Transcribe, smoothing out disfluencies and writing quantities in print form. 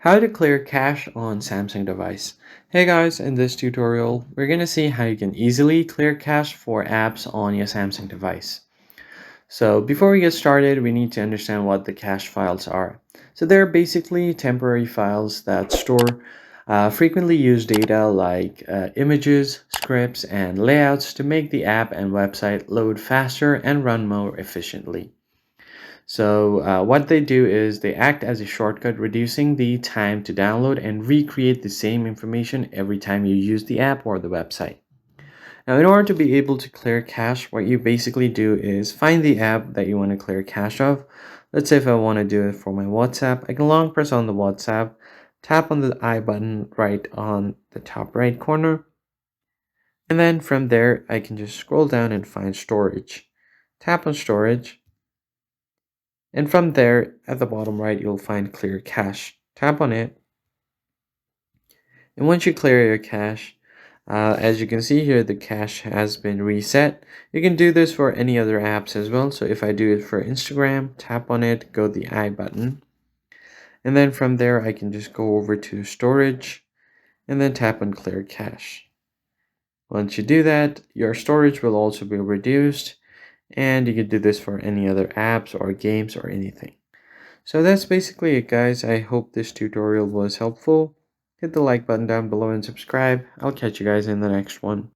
How to clear cache on Samsung device. Hey guys, in this tutorial, we're going to see how you can easily clear cache for apps on your Samsung device. So before we get started, we need to understand what the cache files are. So they're basically temporary files that store frequently used data like images, scripts, and layouts to make the app and website load faster and run more efficiently. So what they do is they act as a shortcut, reducing the time to download and recreate the same information every time you use the app or the website. Now, in order to be able to clear cache, what you basically do is find the app that you want to clear cache of. Let's say if I want to do it for my WhatsApp, I can long press on the WhatsApp, tap on the I button right on the top right corner, and then from there, I can just scroll down and find storage. Tap on storage, and from there, at the bottom right, you'll find clear cache. Tap on it. And once you clear your cache, as you can see here, the cache has been reset. You can do this for any other apps as well. So if I do it for Instagram, tap on it, go the I button. And then from there, I can just go over to storage and then tap on clear cache. Once you do that, your storage will also be reduced. And you can do this for any other apps or games or anything. So that's basically it, guys. I hope this tutorial was helpful. Hit the like button down below and subscribe. I'll catch you guys in the next one.